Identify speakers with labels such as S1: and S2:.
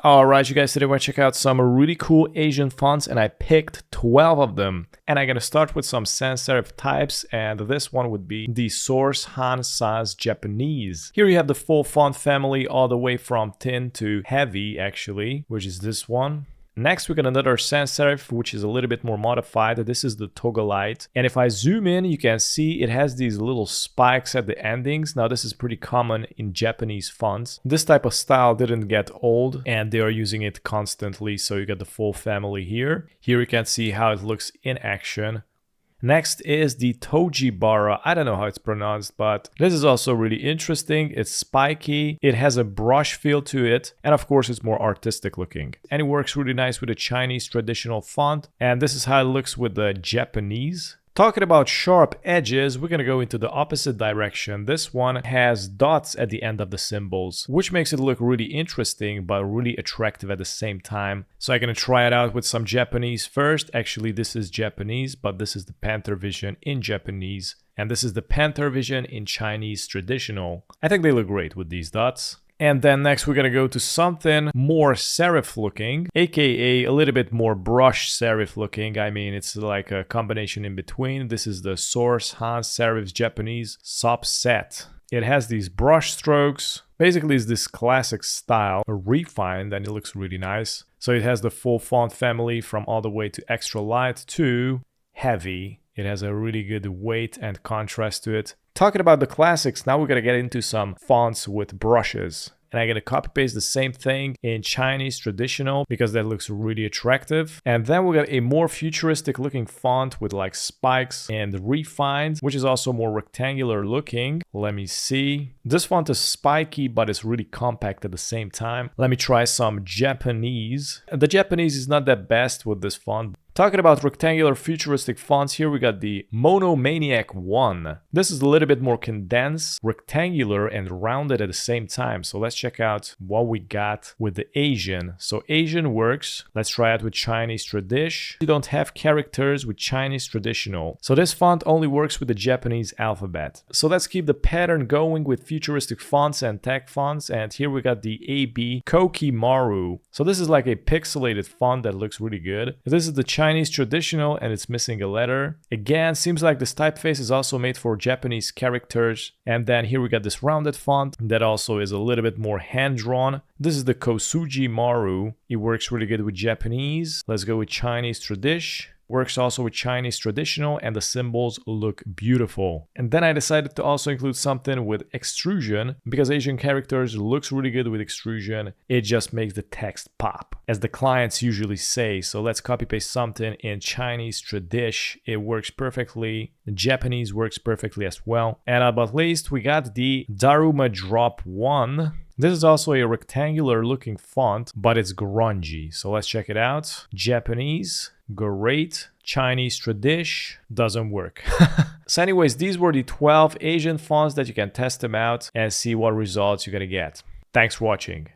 S1: Alright, you guys, today we're going to check out some really cool Asian fonts, and I picked 12 of them. And I'm going to start with some sans serif types, and this one would be the Source Han Sans Japanese. Here you have the full font family all the way from thin to heavy, actually, which is this one. Next, we got another sans serif, which is a little bit more modified. This is the Togolite. And if I zoom in, you can see it has these little spikes at the endings. Now, this is pretty common in Japanese fonts. This type of style didn't get old, and they are using it constantly. So you got the full family here. Here you can see how it looks in action. Next is the Tojibara. I don't know how it's pronounced, but this is also really interesting. It's spiky, it has a brush feel to it, and of course it's more artistic looking. And it works really nice with a Chinese traditional font, and this is how it looks with the Japanese. Talking about sharp edges, we're going to go into the opposite direction. This one has dots at the end of the symbols, which makes it look really interesting, but really attractive at the same time. So I'm going to try it out with some Japanese first. Actually, this is Japanese, but this is the panter.vis in Japanese. And this is the panter.vis in Chinese traditional. I think they look great with these dots. And then next we're gonna go to something more serif looking, aka a little bit more brush serif looking. I mean, it's like a combination in between. This is the Source Han Serifs Japanese Subset. It has these brush strokes. Basically, it's this classic style, refined, and it looks really nice. So it has the full font family from all the way to extra light to heavy. It has a really good weight and contrast to it. Talking about the classics, now we're going to get into some fonts with brushes. And I'm going to copy paste the same thing in Chinese traditional because that looks really attractive. And then we got a more futuristic looking font with like spikes and refined, which is also more rectangular looking. Let me see. This font is spiky, but it's really compact at the same time. Let me try some Japanese. The Japanese is not that best with this font. Talking about rectangular futuristic fonts, here we got the Monomaniac 1. This is a little bit more condensed, rectangular, and rounded at the same time. So let's check out what we got with the Asian. So Asian works. Let's try it with Chinese tradition. You don't have characters with Chinese traditional. So this font only works with the Japanese alphabet. So let's keep the pattern going with futuristic fonts and tech fonts. And here we got the AB Kokimaru. So this is like a pixelated font that looks really good. This is the Chinese traditional, and it's missing a letter. Again, seems like this typeface is also made for Japanese characters. And then here we got this rounded font that also is a little bit more hand-drawn. This is the Kosuji Maru. It works really good with Japanese. Let's go with Chinese tradition. Works also with Chinese traditional, and the symbols look beautiful. And then I decided to also include something with extrusion because Asian characters looks really good with extrusion. It just makes the text pop, as the clients usually say. So let's copy paste something in Chinese tradition. It works perfectly. The Japanese works perfectly as well. And at least we got the Daruma Drop 1. This is also a rectangular looking font, but it's grungy. So let's check it out. Japanese, great. Chinese tradition, doesn't work. So anyways, these were the 12 Asian fonts that you can test them out and see what results you're gonna get. Thanks for watching.